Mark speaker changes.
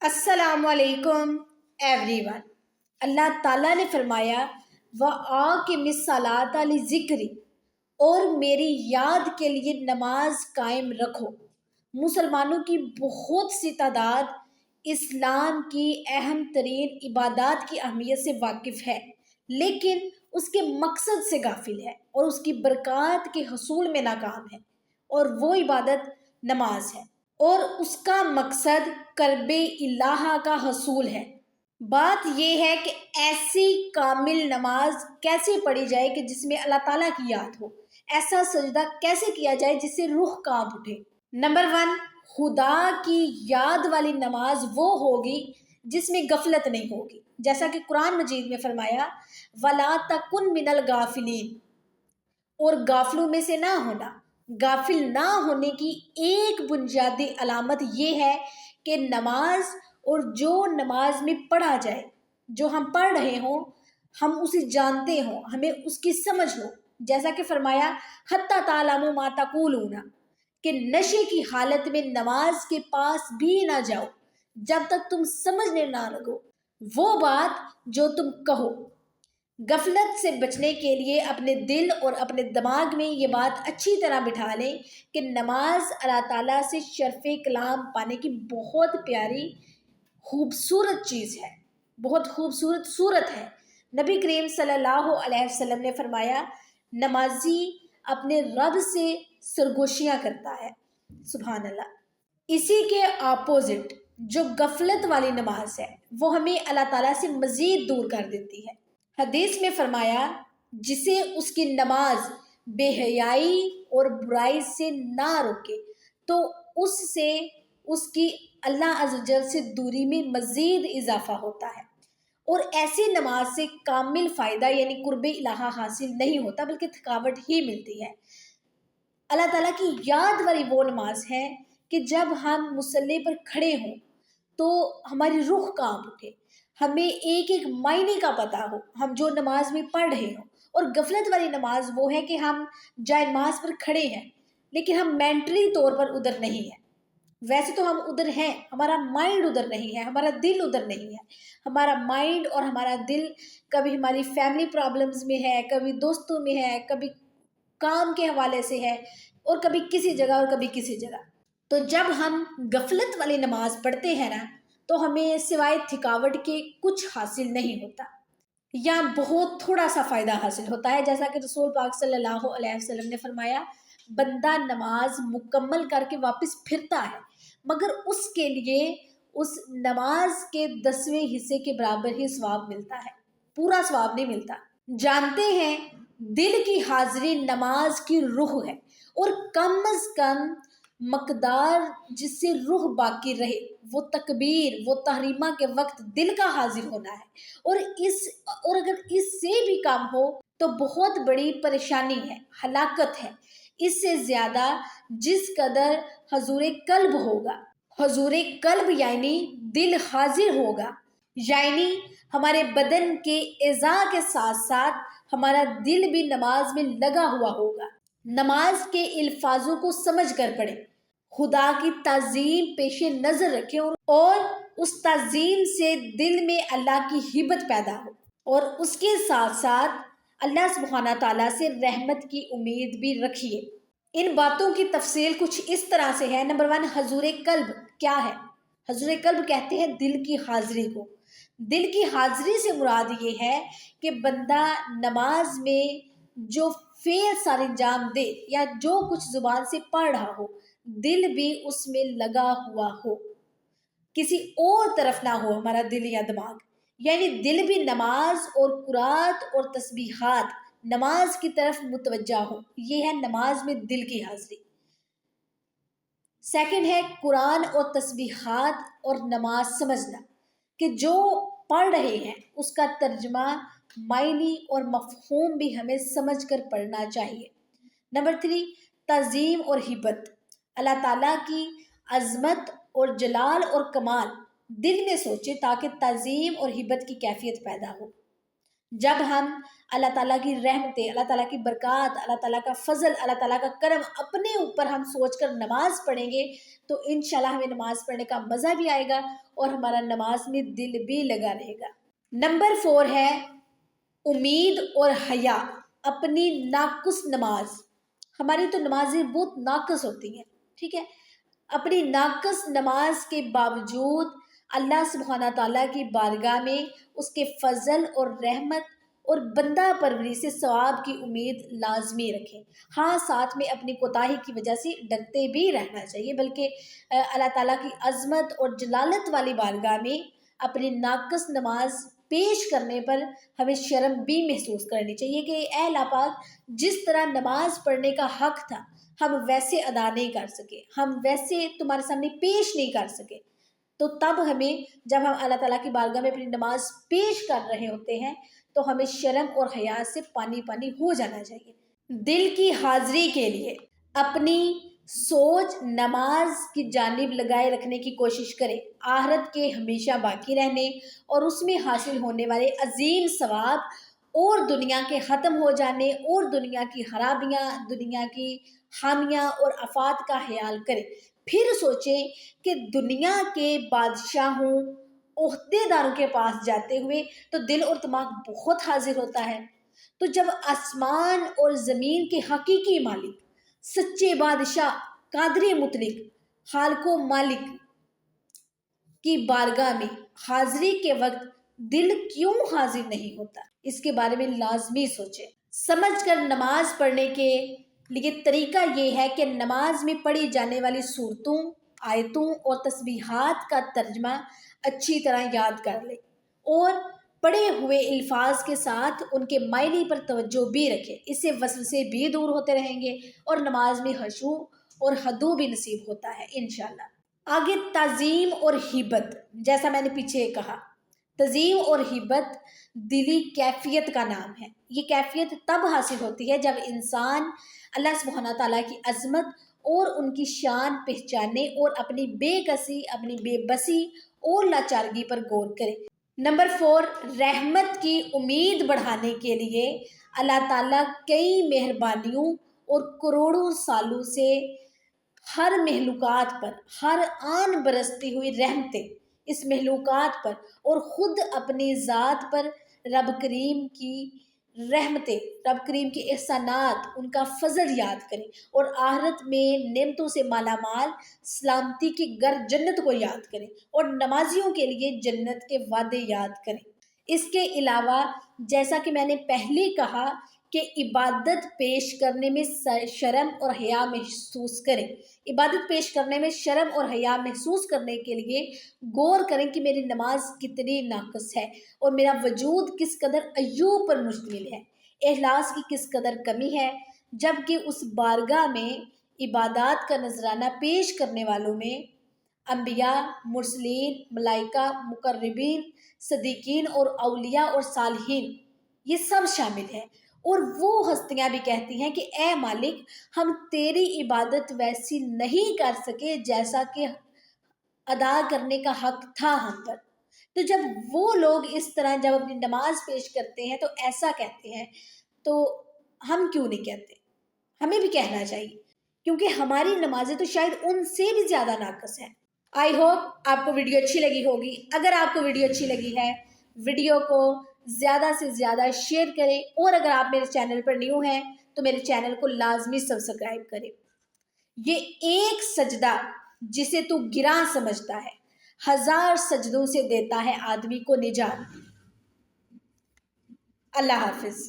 Speaker 1: السلام علیکم every one. اللہ تعالیٰ نے فرمایا وَآقِمِ الصَّلَاةَ لِذِکْرِی، اور میری یاد کے لیے نماز قائم رکھو۔ مسلمانوں کی بہت سی تعداد اسلام کی اہم ترین عبادات کی اہمیت سے واقف ہے، لیکن اس کے مقصد سے غافل ہے اور اس کی برکات کے حصول میں ناکام ہے، اور وہ عبادت نماز ہے، اور اس کا مقصد قرب الہ کا حصول ہے۔ بات یہ ہے کہ ایسی کامل نماز کیسے پڑھی جائے کہ جس میں اللہ تعالیٰ کی یاد ہو، ایسا سجدہ کیسے کیا جائے جس سے روح کانپ اٹھے۔ نمبر 1، خدا کی یاد والی نماز وہ ہوگی جس میں غفلت نہیں ہوگی، جیسا کہ قرآن مجید میں فرمایا وَلَا تَكُن مِّنَ الْغَافِلِينَ، اور غافلوں میں سے نہ ہونا۔ غافل نہ ہونے کی ایک بنیادی علامت یہ ہے کہ نماز، اور جو نماز میں پڑھا جائے، جو ہم پڑھ رہے ہوں، ہم اسے جانتے ہوں، ہمیں اس کی سمجھ ہو، جیسا کہ فرمایا حتی تعلموا ما تقولون، کہ نشے کی حالت میں نماز کے پاس بھی نہ جاؤ جب تک تم سمجھنے نہ لگو وہ بات جو تم کہو۔ غفلت سے بچنے کے لیے اپنے دل اور اپنے دماغ میں یہ بات اچھی طرح بٹھا لیں کہ نماز اللہ تعالیٰ سے شرف کلام پانے کی بہت پیاری خوبصورت چیز ہے، بہت خوبصورت صورت ہے۔ نبی کریم صلی اللہ علیہ وسلم نے فرمایا نمازی اپنے رب سے سرگوشیاں کرتا ہے، سبحان اللہ۔ اسی کے اپوزٹ جو غفلت والی نماز ہے وہ ہمیں اللہ تعالیٰ سے مزید دور کر دیتی ہے۔ حدیث میں فرمایا جسے اس کی نماز بے حیائی اور برائی سے نہ روکے تو اس سے اس کی اللہ عز و جل سے دوری میں مزید اضافہ ہوتا ہے، اور ایسی نماز سے کامل فائدہ یعنی قرب الہ حاصل نہیں ہوتا بلکہ تھکاوٹ ہی ملتی ہے۔ اللہ تعالیٰ کی یاد والی وہ نماز ہے کہ جب ہم مصلی پر کھڑے ہوں تو ہماری روح کانپ اٹھے، ہمیں ایک ایک معنی کا پتہ ہو ہم جو نماز میں پڑھ رہے ہوں۔ اور غفلت والی نماز وہ ہے کہ ہم جائے نماز پر کھڑے ہیں لیکن ہم مینٹلی طور پر ادھر نہیں ہیں، ویسے تو ہم ادھر ہیں، ہمارا مائنڈ ادھر نہیں ہے، ہمارا دل ادھر نہیں ہے۔ ہمارا مائنڈ اور ہمارا دل کبھی ہماری فیملی پرابلمز میں ہے، کبھی دوستوں میں ہے، کبھی کام کے حوالے سے ہے، اور کبھی کسی جگہ اور کبھی کسی جگہ۔ تو جب ہم غفلت والی نماز پڑھتے ہیں نا تو ہمیں سوائے تھکاوٹ کے کچھ حاصل نہیں ہوتا، یا بہت تھوڑا سا فائدہ حاصل ہوتا ہے، جیسا کہ رسول پاک صلی اللہ علیہ وسلم نے فرمایا بندہ نماز مکمل کر کے واپس پھرتا ہے مگر اس کے لیے اس نماز کے 10ویں حصے کے برابر ہی ثواب ملتا ہے، پورا ثواب نہیں ملتا۔ جانتے ہیں دل کی حاضری نماز کی روح ہے، اور کم از کم مقدار جس سے روح باقی رہے وہ تکبیر، وہ تحریمہ کے وقت دل کا حاضر ہونا ہے، اور اگر اس سے بھی کم ہو تو بہت بڑی پریشانی ہے، ہلاکت ہے۔ اس سے زیادہ جس قدر حضور قلب ہوگا، حضور قلب یعنی دل حاضر ہوگا، یعنی ہمارے بدن کے اعضاء کے ساتھ ساتھ ہمارا دل بھی نماز میں لگا ہوا ہوگا۔ نماز کے الفاظوں کو سمجھ کر پڑھیں، خدا کی تعظیم پیش نظر رکھیں، اور اس تعظیم سے دل میں اللہ کی ہیبت پیدا ہو، اور اس کے ساتھ ساتھ اللہ سبحانہ تعالیٰ سے رحمت کی امید بھی رکھیے۔ ان باتوں کی تفصیل کچھ اس طرح سے ہے۔ نمبر 1، حضور قلب کیا ہے؟ حضور قلب کہتے ہیں دل کی حاضری کو۔ دل کی حاضری سے مراد یہ ہے کہ بندہ نماز میں جو فعل سر انجام دے یا جو کچھ زبان سے پڑھ رہا ہو دل بھی اس میں لگا ہوا ہو، کسی اور طرف نہ ہو ہمارا دل یا دماغ، یعنی دل بھی نماز اور قرات اور تسبیحات نماز کی طرف متوجہ ہو، یہ ہے نماز میں دل کی حاضری۔ سیکنڈ ہے قرآن اور تسبیحات اور نماز سمجھنا، کہ جو پڑھ رہے ہیں اس کا ترجمہ، معنی اور مفہوم بھی ہمیں سمجھ کر پڑھنا چاہیے۔ نمبر 3، تعظیم اور ہیبت، اللہ تعالیٰ کی عظمت اور جلال اور کمال دل میں سوچے تاکہ تعظیم اور ہیبت کی کیفیت پیدا ہو۔ جب ہم اللہ تعالیٰ کی رحمتیں، اللہ تعالیٰ کی برکات، اللہ تعالیٰ کا فضل، اللہ تعالیٰ کا کرم اپنے اوپر ہم سوچ کر نماز پڑھیں گے تو انشاءاللہ ہمیں نماز پڑھنے کا مزہ بھی آئے گا اور ہمارا نماز میں دل بھی لگا رہے گا۔ نمبر 4 ہے امید اور حیا اپنی ناقص نماز۔ ہماری تو نمازیں بہت ناقص ہوتی ہیں، ٹھیک ہے، اپنی ناقص نماز کے باوجود اللہ سبحانہ تعالیٰ کی بارگاہ میں اس کے فضل اور رحمت اور بندہ پروری سے ثواب کی امید لازمی رکھیں۔ ہاں، ساتھ میں اپنی کوتاہی کی وجہ سے ڈرتے بھی رہنا چاہیے، بلکہ اللہ تعالیٰ کی عظمت اور جلالت والی بارگاہ میں اپنی ناقص نماز پیش کرنے پر ہمیں شرم بھی محسوس کرنی چاہیے کہ اے اللہ پاک، جس طرح نماز پڑھنے کا حق تھا ہم ویسے ادا نہیں کر سکے، ہم ویسے تمہارے سامنے پیش نہیں کر سکے، تو تب ہمیں جب ہم اللہ تعالیٰ کی بارگاہ میں اپنی نماز پیش کر رہے ہوتے ہیں تو ہمیں شرم اور حیا سے پانی پانی ہو جانا چاہیے۔ دل کی حاضری کے لیے اپنی سوچ نماز کی جانب لگائے رکھنے کی کوشش کریں، آخرت کے ہمیشہ باقی رہنے اور اس میں حاصل ہونے والے عظیم ثواب اور دنیا کے ختم ہو جانے اور دنیا کی خرابیاں، دنیا کی خامیاں اور آفات کا خیال کریں۔ پھر سوچیں کہ دنیا کے بادشاہوں، عہدے داروں کے پاس جاتے ہوئے تو دل اور دماغ بہت حاضر ہوتا ہے، تو جب آسمان اور زمین کے حقیقی مالک، سچے بادشاہ، قادر مطلق، خالق و مالک کی بارگاہ میں حاضری کے وقت دل کیوں حاضر نہیں ہوتا، اس کے بارے میں لازمی سوچیں۔ سمجھ کر نماز پڑھنے کے لیے طریقہ یہ ہے کہ نماز میں پڑھی جانے والی صورتوں، آیتوں اور تسبیحات کا ترجمہ اچھی طرح یاد کر لیں اور پڑھے ہوئے الفاظ کے ساتھ ان کے معنی پر توجہ بھی رکھیں، اس سے وسوسے بھی دور ہوتے رہیں گے اور نماز میں خشوع اور خضوع بھی نصیب ہوتا ہے انشاءاللہ۔ آگے تعظیم اور ہیبت، جیسا میں نے پیچھے کہا، تعظیم اور ہیبت دلی کیفیت کا نام ہے۔ یہ کیفیت تب حاصل ہوتی ہے جب انسان اللہ سبحانہ تعالیٰ کی عظمت اور ان کی شان پہچانے اور اپنی بے کسی، اپنی بے بسی اور لاچارگی پر غور کرے۔ نمبر 4، رحمت کی امید بڑھانے کے لیے اللہ تعالیٰ کئی مہربانیوں اور کروڑوں سالوں سے ہر مخلوقات پر، ہر آن برستی ہوئی رحمتیں اس مخلوقات پر اور خود اپنی ذات پر رب کریم کی رحمتیں، رب کریم کے احسانات، ان کا فضل یاد کریں اور آخرت میں نعمتوں سے مالا مال سلامتی کی گھر جنت کو یاد کریں اور نمازیوں کے لیے جنت کے وعدے یاد کریں۔ اس کے علاوہ جیسا کہ میں نے پہلے کہا کہ عبادت پیش کرنے میں شرم اور حیا محسوس کریں، عبادت پیش کرنے میں شرم اور حیا محسوس کرنے کے لیے غور کریں کہ میری نماز کتنی ناقص ہے اور میرا وجود کس قدر عیوب پر مشتمل ہے، اخلاص کی کس قدر کمی ہے، جبکہ اس بارگاہ میں عبادات کا نذرانہ پیش کرنے والوں میں انبیاء، مرسلین، ملائکہ، مقربین، صدیقین اور اولیاء اور صالحین یہ سب شامل ہیں، اور وہ ہستیاں بھی کہتی ہیں کہ اے مالک، ہم تیری عبادت ویسی نہیں کر سکے جیسا کہ ادا کرنے کا حق تھا ہم پر۔ تو جب وہ لوگ اس طرح جب اپنی نماز پیش کرتے ہیں تو ایسا کہتے ہیں، تو ہم کیوں نہیں کہتے؟ ہمیں بھی کہنا چاہیے، کیونکہ ہماری نمازیں تو شاید ان سے بھی زیادہ ناقص ہیں۔ آئی ہوپ آپ کو ویڈیو اچھی لگی ہوگی۔ اگر آپ کو ویڈیو اچھی لگی ہے، ویڈیو کو زیادہ سے زیادہ شیئر کریں، اور اگر آپ میرے چینل پر نیو ہیں تو میرے چینل کو لازمی سبسکرائب کریں۔ یہ ایک سجدہ جسے تو گراں سمجھتا ہے، 1000 سجدوں سے دیتا ہے آدمی کو نجات۔ اللہ حافظ۔